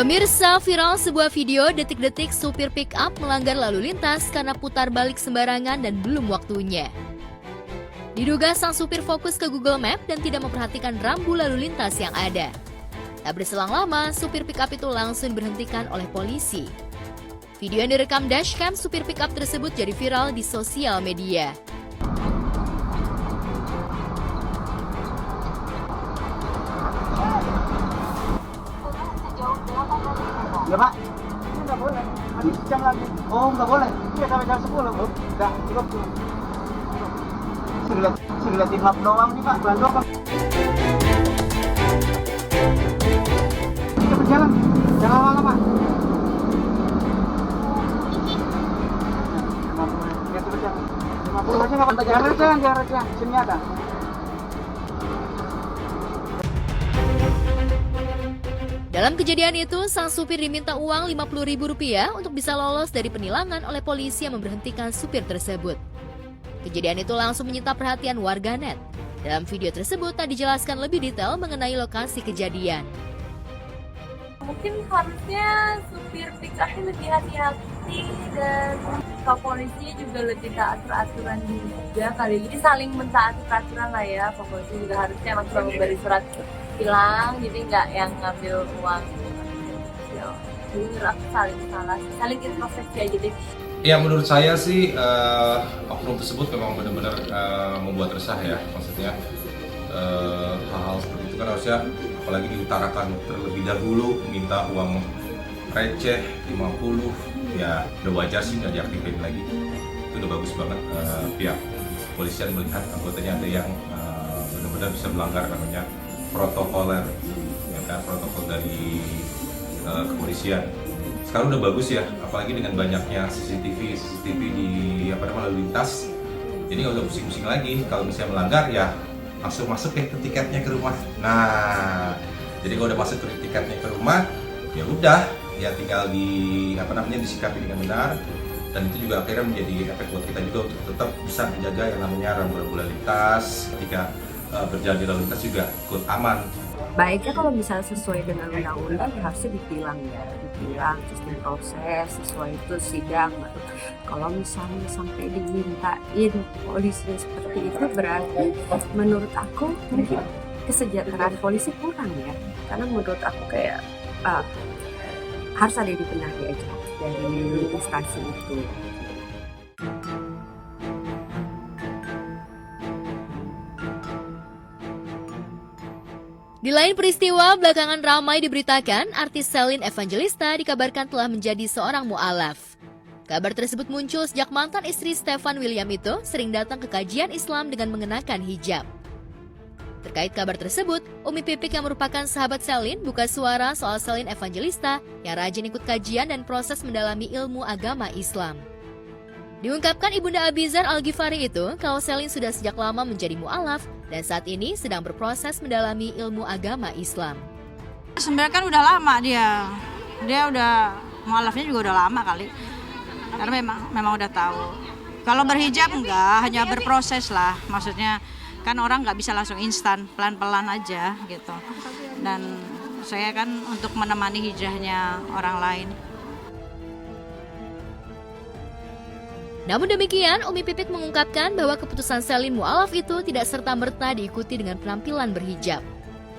Pemirsa, viral sebuah video detik-detik supir pick-up melanggar lalu lintas karena putar balik sembarangan dan belum waktunya. Diduga sang supir fokus ke Google Map dan tidak memperhatikan rambu lalu lintas yang ada. Tak berselang lama, supir pick-up itu langsung diberhentikan oleh polisi. Video yang direkam dashcam supir pick-up tersebut jadi viral di sosial media. Ya Pak, ini nggak boleh, habis jam lagi. Oh nggak boleh, iya sampai jam 10 Bu. Nggak, cukup tuh. Sudah di map doang nih Pak, bantu apa? Kita berjalan, jangan lama-lama. Ya terus jangan, 50 aja nggak apa-apa. Jangan regang, sini ada. Dalam kejadian itu, sang supir diminta uang Rp50.000 untuk bisa lolos dari penilangan oleh polisi yang memberhentikan supir tersebut. Kejadian itu langsung menyita perhatian warganet. Dalam video tersebut tak dijelaskan lebih detail mengenai lokasi kejadian. Mungkin harusnya supir pick-up-nya lebih hati-hati dan polisi juga lebih taat peraturan juga kali. Jadi saling mentaati peraturan lah ya. Polisi juga harusnya emang sudah memberi surat hilang, jadi nggak yang ngambil uang. Jadi menurut aku saling introspeksi aja deh. Ya menurut saya sih oknum tersebut memang benar-benar membuat resah ya, maksudnya hal-hal seperti itu kan harusnya apalagi diutarakan terlebih dahulu, minta uang receh 50, ya udah wajar sih nggak diaktifin lagi. Itu udah bagus banget pihak kepolisian melihat anggotanya ada yang benar-benar bisa melanggar namanya protokoler, ya kan, protokol dari kepolisian. Sekarang udah bagus ya, apalagi dengan banyaknya CCTV di lalu lintas. Jadi nggak usah pusing-pusing lagi. Kalau misalnya melanggar ya langsung masuk ke tiketnya ke rumah. Nah, jadi kalau udah masuk ke tiketnya ke rumah, ya udah, ya tinggal disikapi dengan benar. Dan itu juga akhirnya menjadi efek buat kita juga untuk tetap bisa menjaga yang namanya rambu-rambu lalu lintas. Ketika berjalan di lalu lintas juga ikut aman. Baiknya kalau misalnya sesuai dengan undang-undang harusnya ditilang terus diproses sesuai itu sidang. Kalau misalnya sampai dimintain polisi seperti itu, berarti menurut aku mungkin kesejahteraan polisi kurang ya, karena menurut aku kayak harus ada yang dibenahi aja dari instansi itu. Di lain peristiwa, belakangan ramai diberitakan artis Celine Evangelista dikabarkan telah menjadi seorang mu'alaf. Kabar tersebut muncul sejak mantan istri Stefan William itu sering datang ke kajian Islam dengan mengenakan hijab. Terkait kabar tersebut, Umi Pipik yang merupakan sahabat Celine buka suara soal Celine Evangelista yang rajin ikut kajian dan proses mendalami ilmu agama Islam. Diungkapkan Ibunda Abizar Al-Ghifari itu kalau Celine sudah sejak lama menjadi mu'alaf dan saat ini sedang berproses mendalami ilmu agama Islam. Sebenarnya kan udah lama dia udah mu'alafnya juga udah lama kali, karena memang udah tahu. Kalau berhijab enggak, hanya berproses lah, maksudnya kan orang nggak bisa langsung instan, pelan-pelan aja gitu. Dan saya kan untuk menemani hijrahnya orang lain. Namun demikian, Umi Pipik mengungkapkan bahwa keputusan Celine mu'alaf itu tidak serta-merta diikuti dengan penampilan berhijab.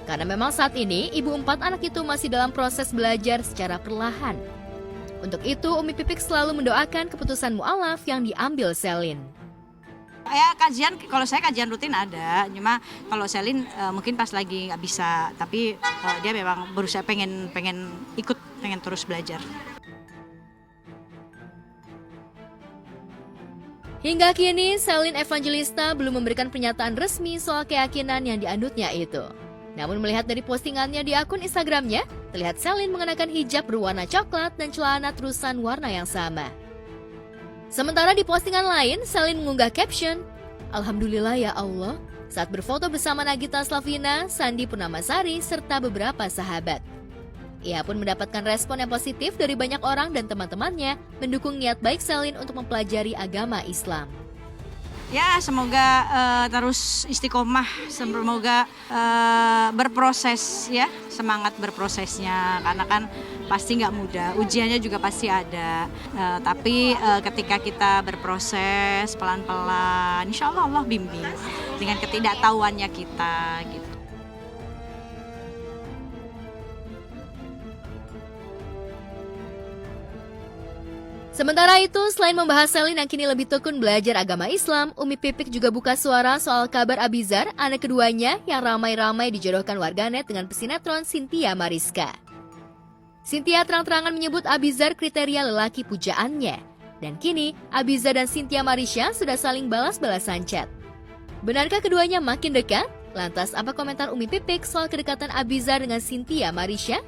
Karena memang saat ini, ibu 4 anak itu masih dalam proses belajar secara perlahan. Untuk itu, Umi Pipik selalu mendoakan keputusan mu'alaf yang diambil Celine. Ya kalau saya kajian rutin ada, cuma kalau Celine mungkin pas lagi nggak bisa, tapi dia memang berusaha pengen terus belajar. Hingga kini, Celine Evangelista belum memberikan pernyataan resmi soal keyakinan yang dianutnya itu. Namun melihat dari postingannya di akun Instagramnya, terlihat Celine mengenakan hijab berwarna coklat dan celana terusan warna yang sama. Sementara di postingan lain, Celine mengunggah caption, "Alhamdulillah ya Allah," saat berfoto bersama Nagita Slavina, Sandi Purnamasari, serta beberapa sahabat. Ia pun mendapatkan respon yang positif dari banyak orang dan teman-temannya mendukung niat baik Celine untuk mempelajari agama Islam. Ya semoga terus istiqomah, semoga berproses ya, semangat berprosesnya karena kan pasti nggak mudah, ujiannya juga pasti ada. Tapi ketika kita berproses pelan-pelan, insya Allah bimbing dengan ketidaktahuannya kita gitu. Sementara itu, selain membahas Selin yang kini lebih tekun belajar agama Islam, Umi Pipik juga buka suara soal kabar Abizar, anak keduanya yang ramai-ramai dijodohkan warganet dengan pesinetron Cynthia Mariska. Cynthia terang-terangan menyebut Abizar kriteria lelaki pujaannya. Dan kini, Abizar dan Cynthia Mariska sudah saling balas-balasan chat. Benarkah keduanya makin dekat? Lantas apa komentar Umi Pipik soal kedekatan Abizar dengan Cynthia Mariska?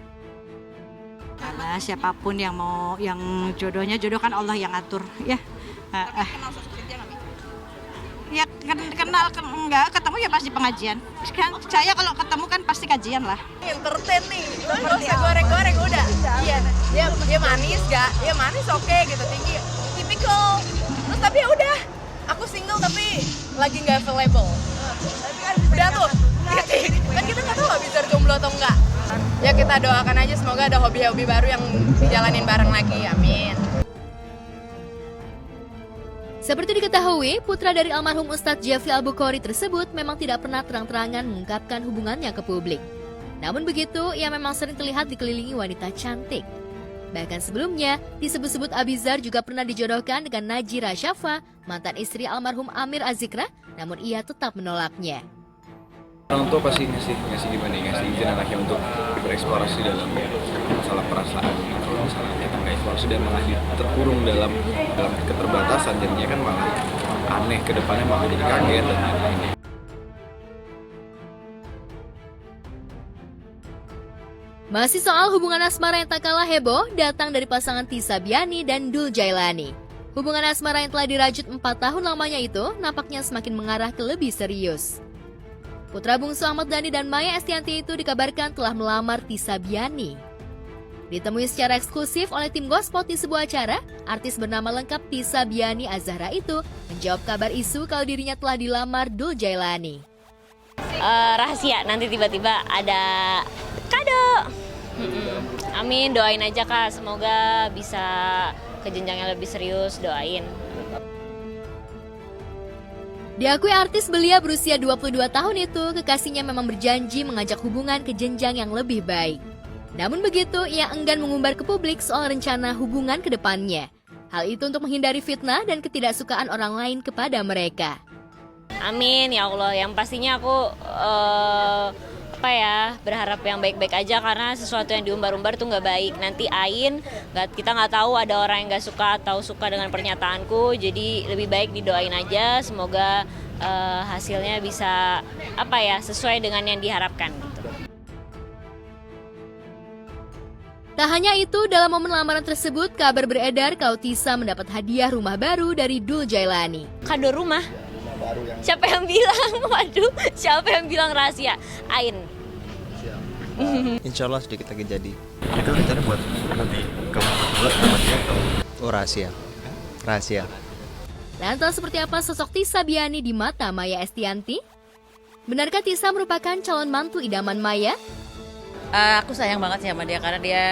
Karena siapapun yang mau, yang jodohnya jodoh kan Allah yang atur ya. Ya kenal enggak ketemu ya pasti pengajian. Kan saya kalau ketemu kan pasti kajian lah. Entertain nih, nggak usah goreng-goreng udah. Iya, dia manis gak? Ya manis oke gitu, tinggi, tipikal. Terus tapi ya udah, aku single tapi lagi nggak available. Udah tuh, kan kita nggak tahu Abizar jomblo atau enggak. Ya kita doakan aja semoga ada hobi-hobi baru yang dijalanin bareng lagi, amin. Seperti diketahui, putra dari almarhum Ustadz Jafri Al-Bukhari tersebut memang tidak pernah terang-terangan mengungkapkan hubungannya ke publik. Namun begitu, ia memang sering terlihat dikelilingi wanita cantik. Bahkan sebelumnya, disebut-sebut Abizar juga pernah dijodohkan dengan Najira Syafa, mantan istri almarhum Amir Azikra, namun ia tetap menolaknya. Orang tua pasti ngasih izin anaknya untuk bereksplorasi dalam masalah perasaan, kalau misalnya nggak eksplorasi dan malah terkurung dalam keterbatasan, jadinya kan malah aneh, ke depannya malah jadi kaget dan lain-lain. Masih soal hubungan asmara yang tak kalah heboh datang dari pasangan Tisa Biani dan Dul Jailani. Hubungan asmara yang telah dirajut 4 tahun lamanya itu nampaknya semakin mengarah ke lebih serius. Putra bungsu Ahmad Dhani dan Maya Estianty itu dikabarkan telah melamar Tisa Biani. Ditemui secara eksklusif oleh tim Gospot di sebuah acara, artis bernama lengkap Tisa Biani Az-Zahra itu menjawab kabar isu kalau dirinya telah dilamar Dul Jailani. Rahasia, nanti tiba-tiba ada kado. Amin, doain aja Kak, semoga bisa ke jenjang yang lebih serius, doain. Diakui artis belia berusia 22 tahun itu, kekasihnya memang berjanji mengajak hubungan ke jenjang yang lebih baik. Namun begitu, ia enggan mengumbar ke publik soal rencana hubungan ke depannya. Hal itu untuk menghindari fitnah dan ketidaksukaan orang lain kepada mereka. Amin, ya Allah. Yang pastinya aku berharap yang baik-baik aja, karena sesuatu yang diumbar-umbar tuh nggak baik. Nanti kita nggak tahu ada orang yang nggak suka atau suka dengan pernyataanku. Jadi lebih baik didoain aja. Semoga hasilnya bisa sesuai dengan yang diharapkan. Gitu. Tak hanya itu, dalam momen lamaran tersebut, kabar beredar kalau Tisa mendapat hadiah rumah baru dari Dul Jailani. Kado rumah? Siapa yang bilang? Waduh, siapa yang bilang rahasia? Ain. Insya Allah sedikit lagi jadi. Itu rencana buat nanti kamu buat dia atau? Oh, rahasia. Lantas seperti apa sosok Tisa Biani di mata Maya Estianty? Benarkah Tisa merupakan calon mantu idaman Maya? Aku sayang banget sih sama dia karena dia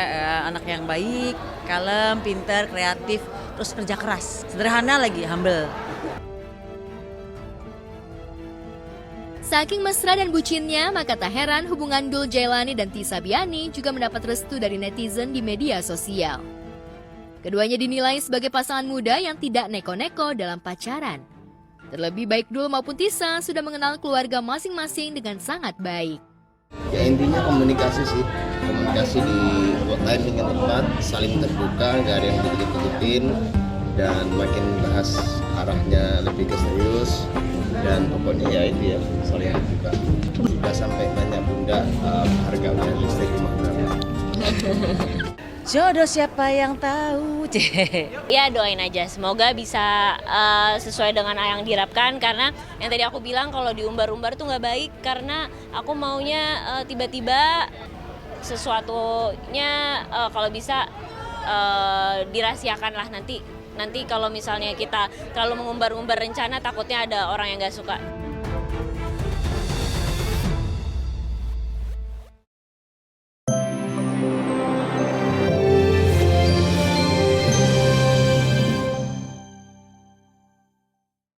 anak yang baik, kalem, pintar, kreatif, terus kerja keras, sederhana lagi, humble. Saking mesra dan bucinnya, maka tak heran hubungan Dul Jailani dan Tisa Biani juga mendapat restu dari netizen di media sosial. Keduanya dinilai sebagai pasangan muda yang tidak neko-neko dalam pacaran. Terlebih baik Dul maupun Tisa sudah mengenal keluarga masing-masing dengan sangat baik. Ya intinya komunikasi sih, komunikasi di timing yang tepat, saling terbuka, gak ada yang dikit-kitin, dan makin bahas arahnya lebih ke serius. Dan pokoknya ya itu ya, saling terbuka. Sudah sampai tanya bunda harganya listrik rumah berapa. Jodoh siapa yang tahu? Ya doain aja, semoga bisa sesuai dengan yang diharapkan. Karena yang tadi aku bilang kalau diumbar-umbar tuh nggak baik. Karena aku maunya tiba-tiba sesuatunya kalau bisa dirahasiakan lah, nanti Nanti kalau misalnya kita terlalu mengumbar-umbar rencana, takutnya ada orang yang nggak suka.